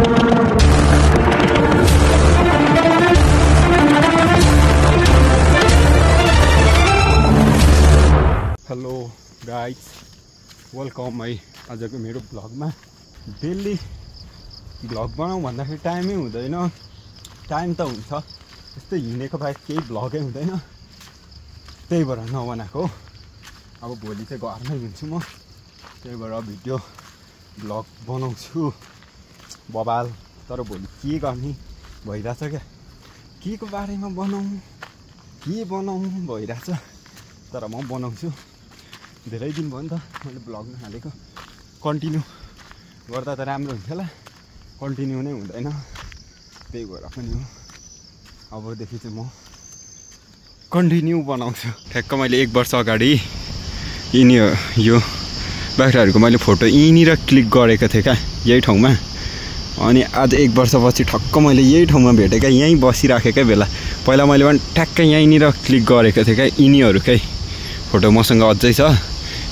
Hello guys, welcome है आजको मेरो ब्लगमा। डेली ब्लग बनाउँ भन्दाखेरि टाइमै हुँदैन। टाइम त हुन्छ, यस्तै हिँडेको बाहेक केही ब्लगै हुँदैन, त्यही भएर नबनाएको। अब भोलि चाहिँ घरमै हुन्छु म, त्यही भएर भिडियो ब्लग बनाउँछु बबाल। तर भोलि के गर्ने भइरहेछ क्या, के को बारेमा बनाउँ के बनाउँ भइरहेछ। तर म बनाउँछु। धेरै दिन भयो नि त मैले ब्लग नहालेको। कन्टिन्यू गर्दा त राम्रो हुन्थ्यो होला, कन्टिन्यू नै हुँदैन, त्यही भएर पनि हो। अबदेखि चाहिँ म कन्टिन्यू बनाउँछु। ठ्याक्क मैले 1 वर्ष अगाडि यो बाख्राहरूको मैले फोटो यहीँनिर क्लिक गरेको थिएँ क्या, यही ठाउँमा। अनि आज 1 वर्षपछि ठक्क मैले यही ठाउँमा भेटेँ क्या, यहीँ बसिराखेकै बेला। पहिला मैले पनि ठ्याक्कै यहीँनिर क्लिक गरेको थिएँ क्या, यिनीहरूकै फोटो मसँग अझै छ।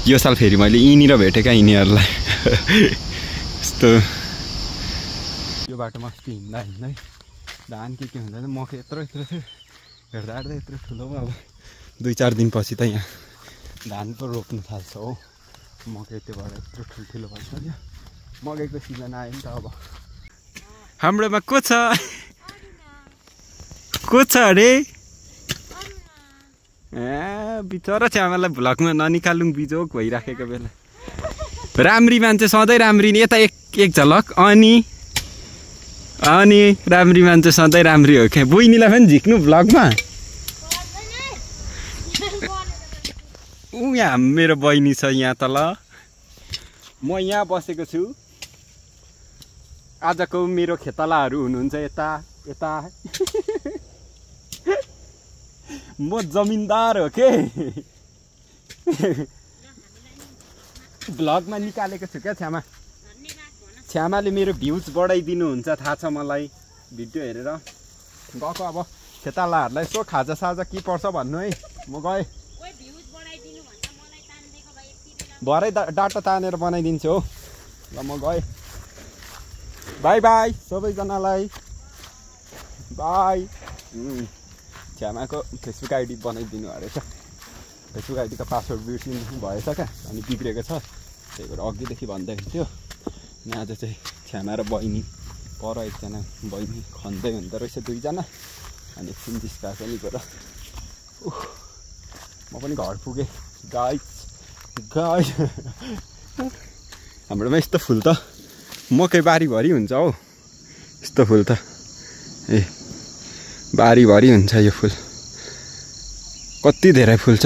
यो साल फेरि मैले यहीँनिर भेटेँ क्या यिनीहरूलाई। यस्तो यो बाटोमा अस्ति हिँड्दा हिँड्दै धान के हुन्छ मकै यत्रो थियो, हेर्दा हेर्दै यत्रो ठुलो भयो। अब 2-4 दिनपछि त यहाँ धान पो रोप्नु थाल्छ हो। मकै त्यो भएर यत्रो ठुल्ठुलो भइसक्यो। मकैको सिजन आयो नि त अब। हाम्रोमा को छ अरे? बिचरा छ्यामालाई भ्लगमा ननिकालौँ बिजोक भइराखेको बेला। राम्री मान्छे सधैँ राम्री नि, यता एक झलक। अनि राम्री मान्छे सधैँ राम्री हो क्या। बुइनीलाई पनि झिक्नु भ्लगमा। यहाँ मेरो बहिनी छ यहाँ तल, म यहाँ बसेको छु। आजको मेरो खेतलाहरू हुनुहुन्छ यता। म जमिनदार हो के। भ्लगमा निकालेको छु क्या छ्यामाले मेरो भ्युज बढाइदिनुहुन्छ थाहा छ मलाई। भिडियो हेरेर गएको। अब खेतालाहरूलाई यसो खाजासाजा के पर्छ भन्नु है। म गएँ, भरै डाटा तानेर बनाइदिन्छु हो। ल म गएँ, बाई बाई सबैजनालाई, बाई। छ्यामाको फेसबुक आइडी बनाइदिनु अरे छ। फेसबुक आइडीको पासवर्ड बिर्सिनु भएछ क्या, अनि बिग्रेको छ। त्यही भएर अघिदेखि भन्दै हुन्थ्यो। अनि आज चाहिँ छ्यामा र बहिनी, पर एकजना बहिनी खन्दै हुँदो रहेछ 2 जना। अनि एकछिन जिस्काएको नि गएर म पनि घर पुगेँ। गाइस हाम्रोमा यस्तो फुल त मकै बारीभरि हुन्छ हौ। यस्तो फुल त बारीभरि हुन्छ यो फुल। कति धेरै फुल छ।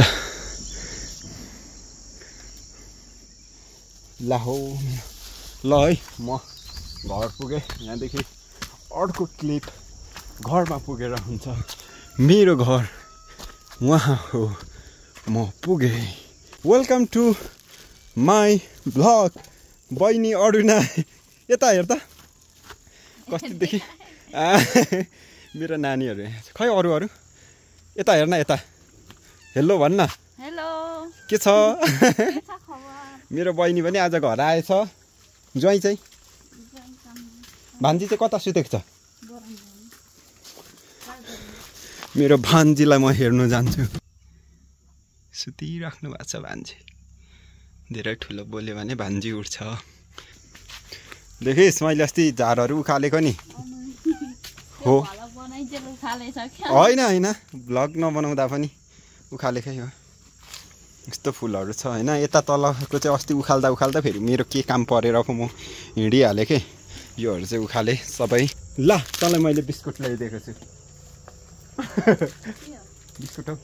ल हो ल है, म घर पुगेँ। यहाँदेखि अर्को क्लिप घरमा पुगेर हुन्छ। मेरो घर वहाँ हो, म पुगेँ। Welcome to my vlog. बहिनी अरुणा यता हेर त कतिदेखि मेरो नानीहरू यहाँ छ। खै अरू यता हेर्न, यता हेलो भन्न। हेलो, के छ? मेरो बहिनी पनि आज घर आएछ। ज्वाइँ चाहिँ भान्जी चाहिँ कता सुतेको छ? मेरो भान्जीलाई म हेर्नु जान्छु। सुतिराख्नु भएको छ भान्जी। धेरै ठुलो बोल्यो भने भान्जी उठ्छ। देखिस् मैले अस्ति झारहरू उखालेको नि हो। होइन भ्लग नबनाउँदा पनि उखालेकै हो। यस्तो फुलहरू छ होइन। यता तलको चाहिँ अस्ति उखाल्दा फेरि मेरो के काम परेर पो म हिँडिहालेँ के। योहरू चाहिँ उखालेँ सबै। ल तँलाई मैले बिस्कुट ल्याइदिएको छु। बिस्कुट हौ,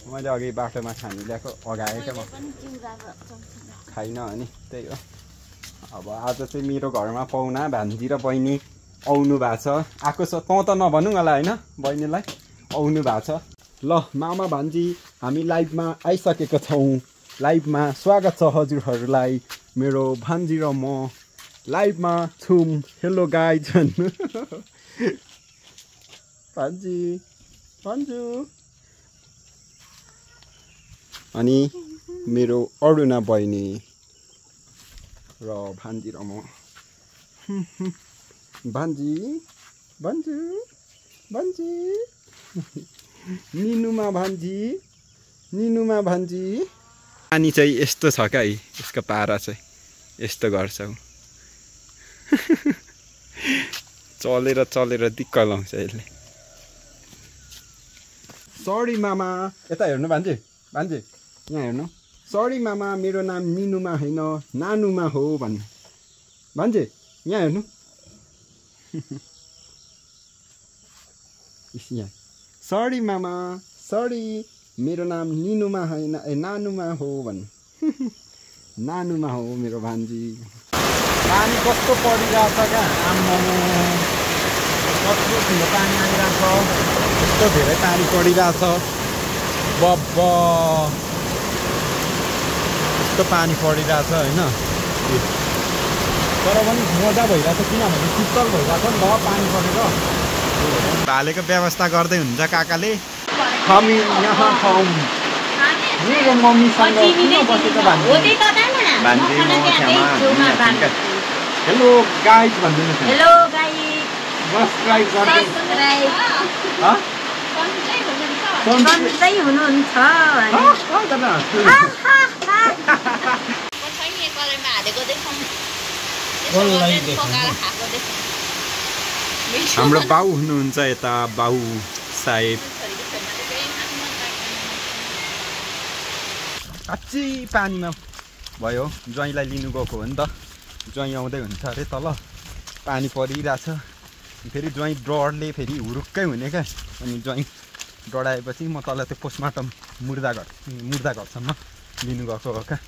मैले अघि बाटोमा खानु ल्याएको अगाएँ क्या। म खाइन अनि त्यही हो। अब आज चाहिँ मेरो घरमा पाहुना भान्जी र बहिनी आउनु भएको छ। आएको छ तँ त नभनौँ होला होइन, बहिनीलाई आउनु भएको छ। ल मामा भान्जी हामी लाइभमा आइसकेको छौँ। लाइभमा स्वागत छ हजुरहरूलाई। मेरो भान्जी र म लाइभमा छौँ। हेलो गाइज भन्नु। भान्जी भन्छु। अनि मेरो अरुणा बहिनी र भान्जी र म भान्जी भन्जु भन्जी निनुमा भान्जी पानी चाहिँ यस्तो छ क्या यसको पारा चाहिँ यस्तो गर्छ चलेर चलेर दिक्क लाउँछ यसले सरी मामा यता हेर्नु भान्जी यहाँ हेर्नु सरी मामा मेरो नाम निनुमा होइन नानुमा हो भन्नु भान्जी यहाँ हेर्नु यहाँ सरी मामा सरी मेरो नाम निनुमा होइन नानुमा हो भन्नु नानुमा हो मेरो भान्जी पानी कस्तो परिरहेछ क्या आम्मा कस्तो ठुलो पानी आइरहेछ कस्तो धेरै पानी परिरहेछ बब्ब कस्तो पानी परिरहेछ होइन तर पनि मजा भइरहेछ किनभने शीतल भइरहेछ नि त पानी परेर भालेको व्यवस्था गर्दै हुन्छ काकाले हामी यहाँ छौँ मेरो मम्मीसँग किन बसेको भान्जी हेलो गाइज भनिदिनुहोस् हेलो गाइज सब्स्क्राइब गर्दै हुनुहुन्छ हाम्रो बाउ हुनुहुन्छ यता बाउ साहेब साँच्चै पानीमा भयो ज्वाइँलाई लिनु गएको हो नि त ज्वाइँ आउँदै हुन्छ अरे तल पानी परिरहेछ फेरि ज्वाइँ डरले फेरि हुरुक्कै हुने क्या अनि ज्वाइँ डढाएपछि म तल त्यो पोस्टमार्टम मुर्दा घरसम्म लिनु गएको हो क्या